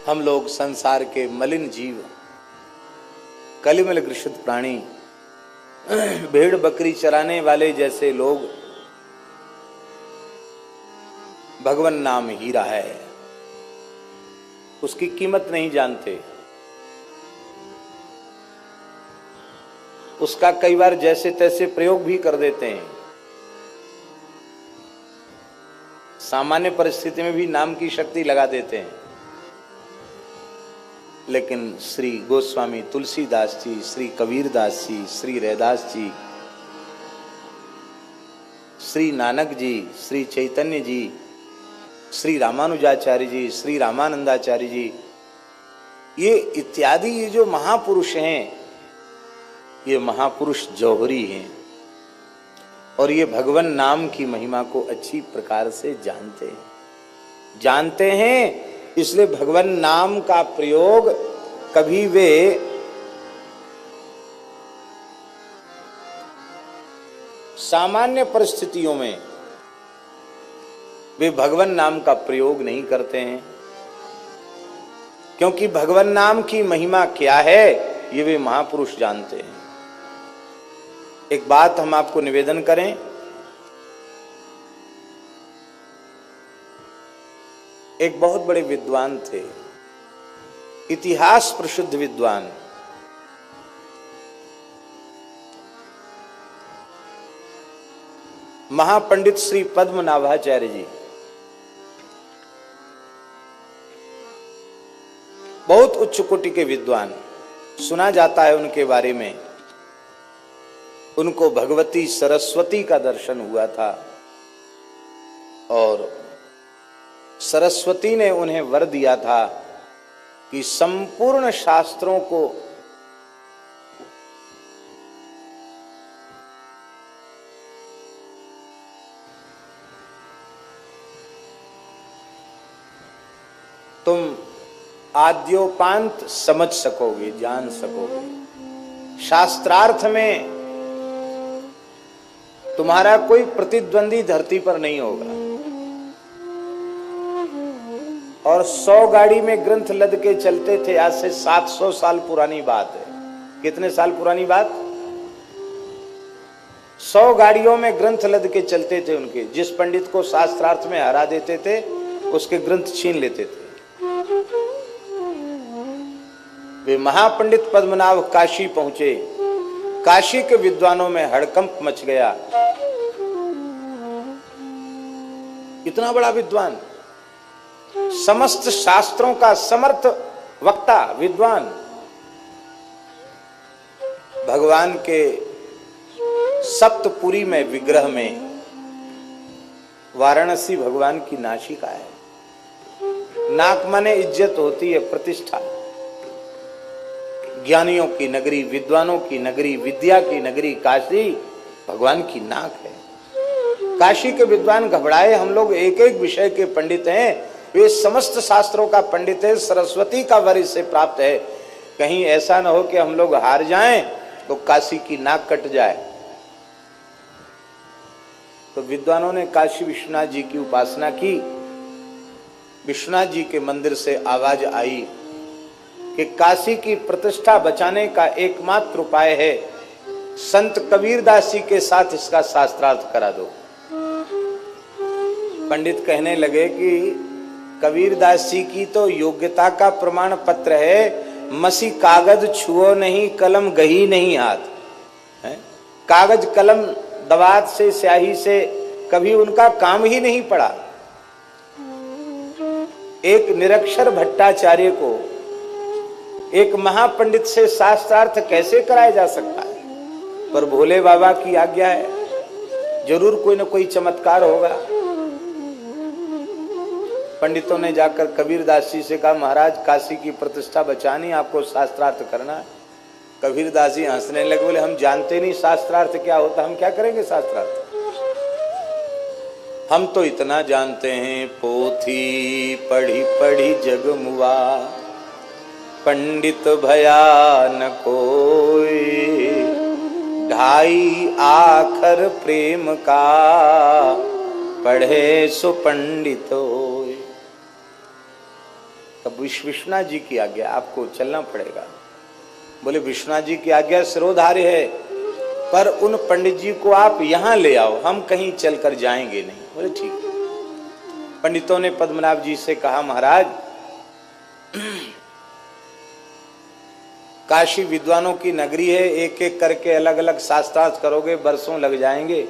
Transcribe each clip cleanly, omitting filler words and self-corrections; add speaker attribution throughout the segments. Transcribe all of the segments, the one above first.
Speaker 1: हम लोग संसार के मलिन जीव, कलिमल ग्रसित प्राणी, भेड़ बकरी चराने वाले जैसे लोग भगवान नाम हीरा है, उसकी कीमत नहीं जानते। उसका कई बार जैसे तैसे प्रयोग भी कर देते हैं। सामान्य परिस्थिति में भी नाम की शक्ति लगा देते हैं। लेकिन श्री गोस्वामी तुलसीदास जी, श्री कबीरदास जी, श्री रैदास जी, श्री नानक जी, श्री चैतन्य जी, श्री रामानुजाचार्य जी, श्री रामानंदाचार्य जी, ये इत्यादि ये जो महापुरुष हैं, ये महापुरुष जौहरी हैं और ये भगवान नाम की महिमा को अच्छी प्रकार से जानते हैं। इसलिए भगवान नाम का प्रयोग कभी वे सामान्य परिस्थितियों में वे भगवान नाम का प्रयोग नहीं करते हैं, क्योंकि भगवान नाम की महिमा क्या है ये वे महापुरुष जानते हैं। एक बात हम आपको निवेदन करें, एक बहुत बड़े विद्वान थे, इतिहास प्रसिद्ध विद्वान, महापंडित श्री पद्मनाभाचार्य जी। बहुत उच्च कोटि के विद्वान। सुना जाता है उनके बारे में, उनको भगवती सरस्वती का दर्शन हुआ था और सरस्वती ने उन्हें वर दिया था कि संपूर्ण शास्त्रों को तुम आद्योपांत समझ सकोगे, जान सकोगे। शास्त्रार्थ में तुम्हारा कोई प्रतिद्वंदी धरती पर नहीं होगा। और 100 गाड़ी में ग्रंथ लद के चलते थे। आज से 700 साल पुरानी बात है। कितने साल पुरानी बात? 100 गाड़ियों में ग्रंथ लद के चलते थे उनके। जिस पंडित को शास्त्रार्थ में हरा देते थे उसके ग्रंथ छीन लेते थे। वे महापंडित पद्मनाभ काशी पहुंचे। काशी के विद्वानों में हड़कंप मच गया। इतना बड़ा विद्वान, समस्त शास्त्रों का समर्थ वक्ता विद्वान, भगवान के सप्तपुरी में विग्रह में वाराणसी भगवान की नासिका है। नाक माने इज्जत होती है, प्रतिष्ठा। ज्ञानियों की नगरी, विद्वानों की नगरी, विद्या की नगरी काशी भगवान की नाक है। काशी के विद्वान घबराए, हम लोग एक एक विषय के पंडित हैं, वे समस्त शास्त्रों का पंडित है, सरस्वती का वर इससे प्राप्त है, कहीं ऐसा न हो कि हम लोग हार जाएं तो काशी की नाक कट जाए। तो विद्वानों ने काशी विश्वनाथ जी की उपासना की। विश्वनाथ जी के मंदिर से आवाज आई कि काशी की प्रतिष्ठा बचाने का एकमात्र उपाय है संत कबीरदास जी के साथ इसका शास्त्रार्थ करा दो। पंडित कहने लगे कि कबीरदास जी की तो योग्यता का प्रमाण पत्र है, मसी कागज छुओ नहीं, कलम गही नहीं हाथ है। कागज कलम दवात से, स्याही से कभी उनका काम ही नहीं पड़ा। एक निरक्षर भट्टाचार्य को एक महापंडित से शास्त्रार्थ कैसे कराया जा सकता है? पर भोले बाबा की आज्ञा है, जरूर कोई न कोई चमत्कार होगा। पंडितों ने जाकर कबीरदास जी से कहा, महाराज काशी की प्रतिष्ठा बचानी, आपको शास्त्रार्थ करना है। कबीरदास जी हंसने लगे, बोले हम जानते नहीं शास्त्रार्थ क्या होता, हम क्या करेंगे शास्त्रार्थ? हम तो इतना जानते हैं, पोथी पढ़ी पढ़ी जग मुआ, पंडित भया न कोई, ढाई आखर प्रेम का, पढ़े सो पंडित होय। तब विश्वनाथ जी की आज्ञा, आपको चलना पड़ेगा। बोले विश्वनाथ जी की आज्ञा सिरोधार्य है, पर उन पंडित जी को आप यहां ले आओ, हम कहीं चलकर जाएंगे नहीं। बोले ठीक है। पंडितों ने पद्मनाभ जी से कहा, महाराज काशी विद्वानों की नगरी है, एक एक करके अलग अलग शास्त्रार्थ करोगे, बरसों लग जाएंगे।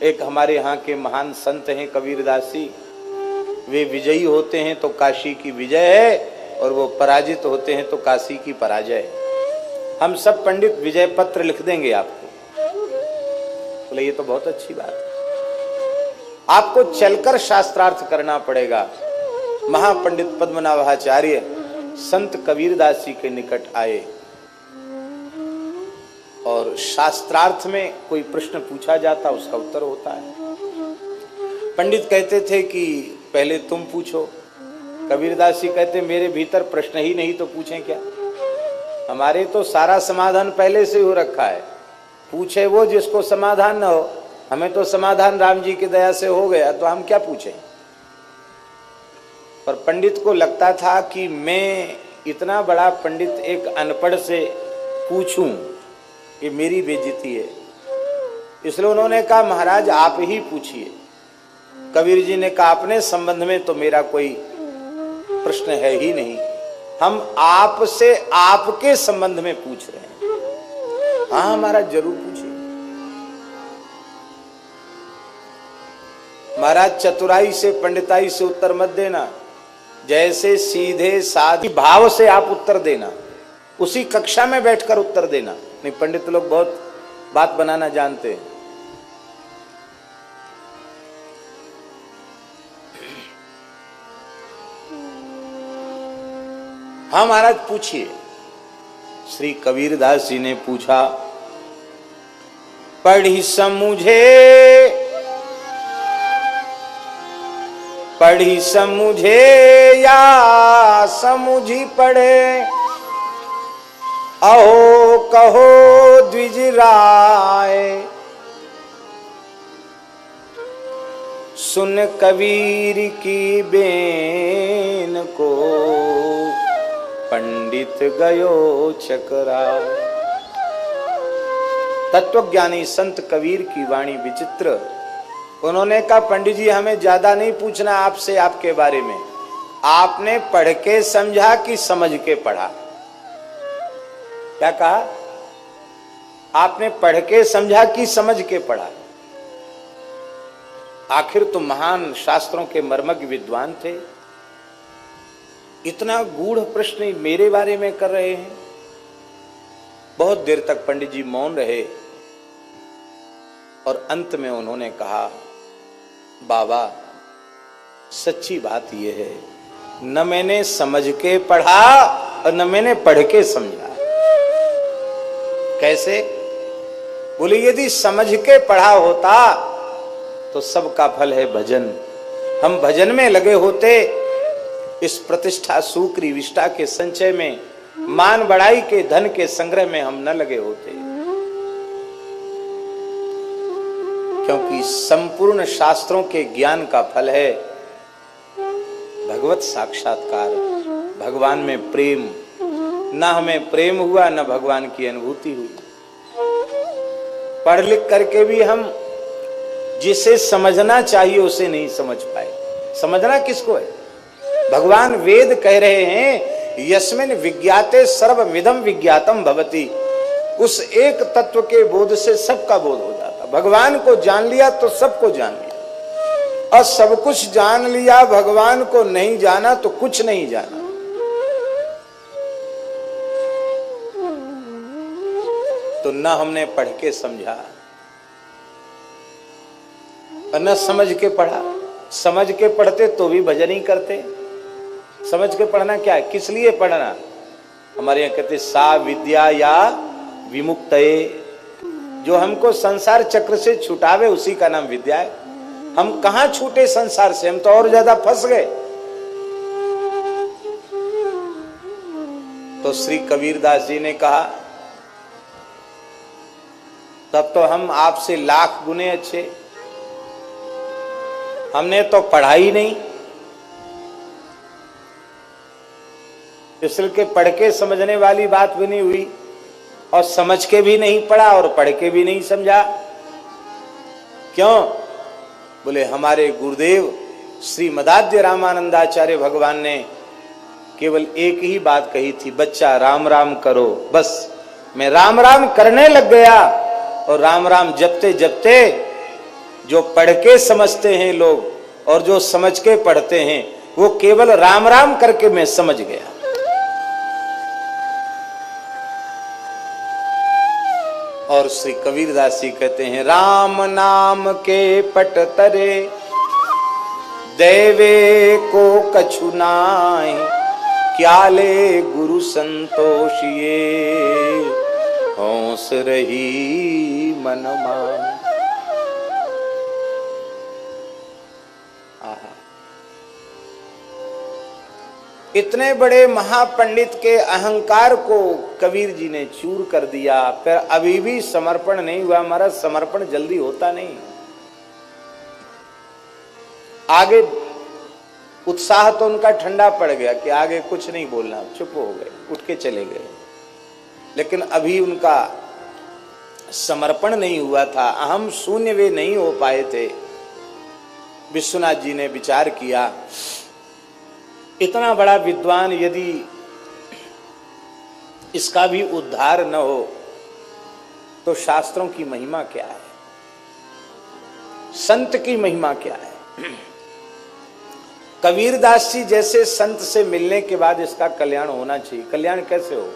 Speaker 1: एक हमारे यहाँ के महान संत हैं कबीरदास जी, वे विजयी होते हैं तो काशी की विजय है, और वो पराजित होते हैं तो काशी की पराजय है। हम सब पंडित विजय पत्र लिख देंगे आपको। बोले ये तो बहुत अच्छी बात है, आपको चलकर शास्त्रार्थ करना पड़ेगा। महापंडित पद्मनाभाचार्य संत कबीरदास जी के निकट आए, और शास्त्रार्थ में कोई प्रश्न पूछा जाता, उसका उत्तर होता है। पंडित कहते थे कि पहले तुम पूछो, कबीरदास जी कहते मेरे भीतर प्रश्न ही नहीं तो पूछें क्या, हमारे तो सारा समाधान पहले से हो रखा है, पूछे वो जिसको समाधान न हो। हमें तो समाधान राम जी की दया से हो गया, तो हम क्या पूछें। पर पंडित को लगता था कि मैं इतना बड़ा पंडित एक अनपढ़ से पूछूं, ये मेरी बेइज्जती है। इसलिए उन्होंने कहा महाराज आप ही पूछिए। कबीर जी ने कहा अपने संबंध में तो मेरा कोई प्रश्न है ही नहीं, हम आपसे आपके संबंध में पूछ रहे हैं। हाँ महाराज जरूर पूछिए। महाराज चतुराई से पंडिताई से उत्तर मत देना, जैसे सीधे साधी भाव से आप उत्तर देना, उसी कक्षा में बैठकर उत्तर देना। नहीं, पंडित लोग बहुत बात बनाना जानते हैं। हाँ महाराज पूछिए। श्री कबीरदास जी ने पूछा, पढ़ी समझे या समझी पढ़े, अहो कहो द्विज राय, सुन कबीर की बेन को पंडित गयो चकराय। तत्वज्ञानी संत कबीर की वाणी विचित्र। उन्होंने कहा पंडित जी हमें ज्यादा नहीं पूछना आपसे आपके बारे में, आपने पढ़ के समझा कि समझ के पढ़ा। क्या कहा? आपने पढ़ के समझा कि समझ के पढ़ा। आखिर तो महान शास्त्रों के मर्मज्ञ विद्वान थे, इतना गूढ़ प्रश्न मेरे बारे में कर रहे हैं। बहुत देर तक पंडित जी मौन रहे, और अंत में उन्होंने कहा, बाबा सच्ची बात यह है, न मैंने समझ के पढ़ा और न मैंने पढ़ के समझा। कैसे? बोले यदि समझ के पढ़ा होता तो सबका फल है भजन, हम भजन में लगे होते, इस प्रतिष्ठा सुक्री विष्टा के संचय में, मान बढ़ाई के धन के संग्रह में हम न लगे होते। क्योंकि संपूर्ण शास्त्रों के ज्ञान का फल है भगवत साक्षात्कार, भगवान में प्रेम। न हमें प्रेम हुआ न भगवान की अनुभूति हुई। पढ़ लिख करके भी हम जिसे समझना चाहिए उसे नहीं समझ पाए। समझना किसको है? भगवान वेद कह रहे हैं यस्मिन् विज्ञाते सर्वमिदं विज्ञातम भवति। उस एक तत्व के बोध से सबका बोध हो जाता। भगवान को जान लिया तो सबको जान लिया, और सब कुछ जान लिया भगवान को नहीं जाना तो कुछ नहीं जाना। तो न हमने पढ़ के समझा और न समझ के पढ़ा। समझ के पढ़ते तो भी भजन ही करते। समझ के पढ़ना क्या है? किस लिए पढ़ना? हमारे यहाँ कहते सा विद्या या विमुक्तये, जो हमको संसार चक्र से छुटावे उसी का नाम विद्या है। हम कहां छूटे संसार से, हम तो और ज्यादा फंस गए। तो श्री कबीरदास जी ने कहा तब तो हम आपसे लाख गुने अच्छे, हमने तो पढ़ा ही नहीं। इसलिए के पढ़ के समझने वाली बात भी नहीं हुई, और समझ के भी नहीं पढ़ा और पढ़ के भी नहीं समझा। क्यों? बोले हमारे गुरुदेव श्री मदाद्य रामानंदाचार्य भगवान ने केवल एक ही बात कही थी, बच्चा राम राम करो। बस मैं राम राम करने लग गया, और राम राम जपते जपते जो पढ़ के समझते हैं लोग और जो समझ के पढ़ते हैं, वो केवल राम राम करके मैं समझ गया। और श्री कबीरदास जी कहते हैं, राम नाम के पट तरे देवे को कछु नाहि, क्या ले गुरु संतोषिए होंस रही मन मान। इतने बड़े महापंडित के अहंकार को कबीर जी ने चूर कर दिया, फिर अभी भी समर्पण नहीं हुआ। हमारा समर्पण जल्दी होता नहीं। आगे उत्साह तो उनका ठंडा पड़ गया कि आगे कुछ नहीं बोलना, चुप हो गए, उठ के चले गए। लेकिन अभी उनका समर्पण नहीं हुआ था, अहम शून्य वे नहीं हो पाए थे। विश्वनाथ जी ने विचार किया, इतना बड़ा विद्वान यदि इसका भी उद्धार न हो तो शास्त्रों की महिमा क्या है, संत की महिमा क्या है। कबीरदास जी जैसे संत से मिलने के बाद इसका कल्याण होना चाहिए। कल्याण कैसे हो?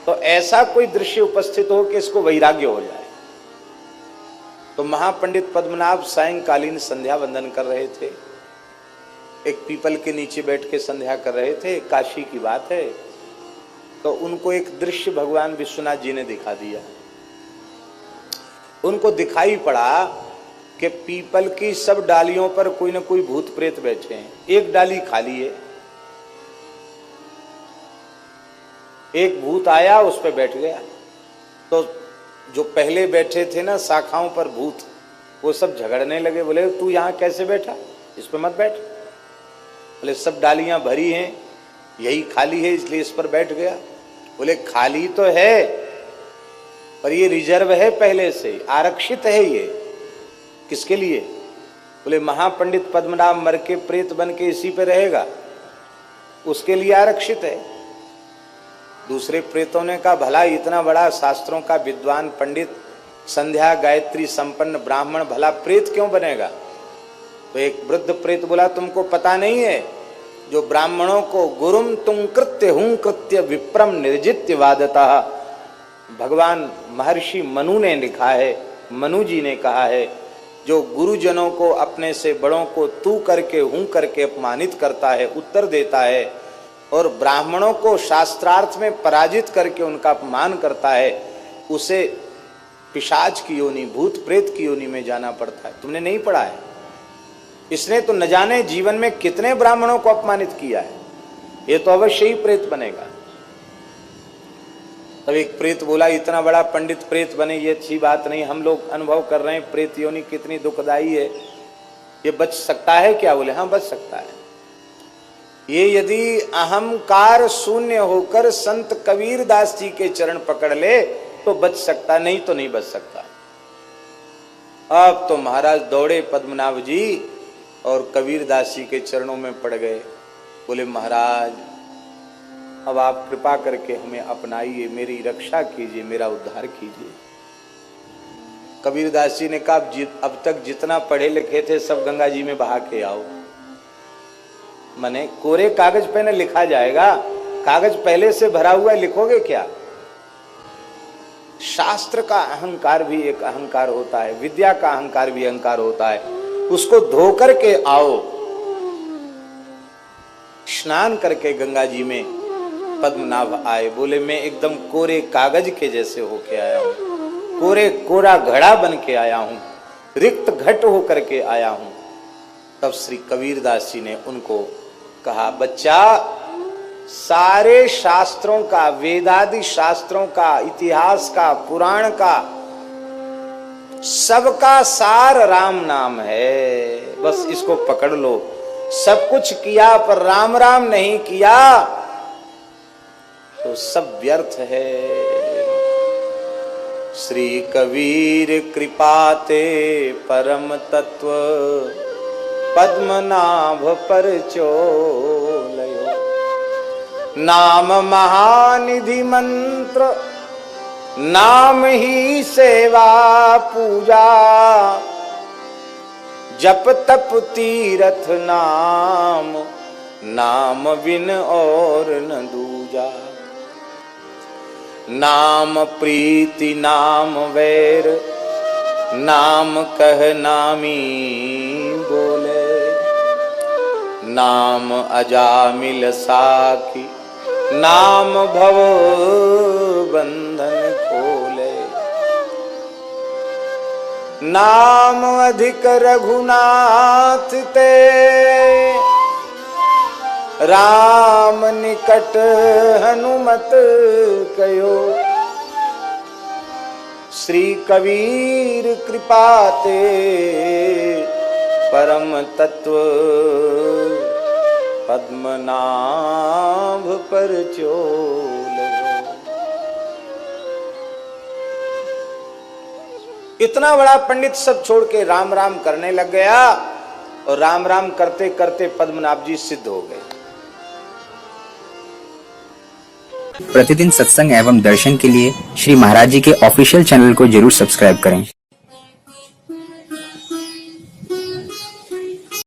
Speaker 1: तो ऐसा कोई दृश्य उपस्थित हो कि इसको वैराग्य हो जाए। तो महापंडित पद्मनाभ सायंकालीन संध्या वंदन कर रहे थे, एक पीपल के नीचे बैठ के संध्या कर रहे थे, काशी की बात है। तो उनको एक दृश्य भगवान विश्वनाथ जी ने दिखा दिया। उनको दिखाई पड़ा कि पीपल की सब डालियों पर कोई ना कोई भूत प्रेत बैठे हैं, एक डाली खाली है। एक भूत आया, उस पर बैठ गया। तो जो पहले बैठे थे ना शाखाओं पर भूत, वो सब झगड़ने लगे। बोले तू यहां कैसे बैठा, इस पर मत बैठ। बोले सब डालियां भरी हैं, यही खाली है इसलिए इस पर बैठ गया। बोले खाली तो है पर ये रिजर्व है, पहले से आरक्षित है। ये किसके लिए? बोले महापंडित पद्मनाभ मर के प्रेत बन के इसी पे रहेगा, उसके लिए आरक्षित है। दूसरे प्रेतों ने कहा भला इतना बड़ा शास्त्रों का विद्वान पंडित, संध्या गायत्री संपन्न ब्राह्मण, भला प्रेत क्यों बनेगा? तो एक वृद्ध प्रेत बोला तुमको पता नहीं है, जो ब्राह्मणों को गुरुम तुम कृत्य हूं कृत्य विप्रम निर्जित्य वादतः, भगवान महर्षि मनु ने लिखा है, मनु जी ने कहा है, जो गुरुजनों को अपने से बड़ों को तू करके हूं करके अपमानित करता है, उत्तर देता है, और ब्राह्मणों को शास्त्रार्थ में पराजित करके उनका अपमान करता है, उसे पिशाच की योनि, भूत प्रेत की योनि में जाना पड़ता है। तुमने नहीं पढ़ा है? इसने तो न जाने जीवन में कितने ब्राह्मणों को अपमानित किया है, ये तो अवश्य ही प्रेत बनेगा। तब एक प्रेत बोला इतना बड़ा पंडित प्रेत बने ये अच्छी बात नहीं, हम लोग अनुभव कर रहे हैं प्रेत योनि कितनी दुखदाई है, ये बच सकता है क्या? बोले हाँ बच सकता है। ये यदि अहंकार शून्य होकर संत कबीरदास जी के चरण पकड़ ले तो बच सकता, नहीं तो नहीं बच सकता। अब तो महाराज दौड़े पद्मनाभ जी और कबीरदास जी के चरणों में पड़ गए। बोले महाराज अब आप कृपा करके हमें अपनाइए, मेरी रक्षा कीजिए, मेरा उद्धार कीजिए। कबीरदास जी ने कहा अब तक जितना पढ़े लिखे थे सब गंगा जी में बहा के आओ। माने कोरे कागज पे न लिखा जाएगा, कागज पहले से भरा हुआ, लिखोगे क्या? शास्त्र का अहंकार भी एक अहंकार होता है, विद्या का अहंकार भी अहंकार होता है, उसको धो करके आओ। स्नान करके गंगा जी में पद्मनाभ आए। बोले मैं एकदम कोरे कागज के जैसे होके आया हूं, कोरा घड़ा बन के आया हूं, रिक्त घट होकर के आया हूं। तब श्री कबीरदास जी ने उनको कहा बच्चा, सारे शास्त्रों का, वेदादि शास्त्रों का, इतिहास का, पुराण का, सबका सार राम नाम है, बस इसको पकड़ लो। सब कुछ किया पर राम राम नहीं किया तो सब व्यर्थ है। श्री कबीर कृपाते परम तत्व पद्मनाभ पर चोलयो। नाम महानिधि मंत्र नाम ही सेवा पूजा, जप तप तीरथ नाम नाम बिन और न दूजा। नाम प्रीति नाम वैर नाम कह नामी बोले। नाम अजामिल साखी नाम भव बंधन खोले। नाम अधिक रघुनाथ ते राम निकट हनुमत कयो। श्री कबीर कृपाते परम तत्व पद्मनाभ पर चोलयो। इतना बड़ा पंडित सब छोड़ के राम राम करने लग गया और राम राम करते करते पद्मनाभ जी सिद्ध हो गए।
Speaker 2: प्रतिदिन सत्संग एवं दर्शन के लिए श्री महाराज जी के ऑफिशियल चैनल को जरूर सब्सक्राइब करें।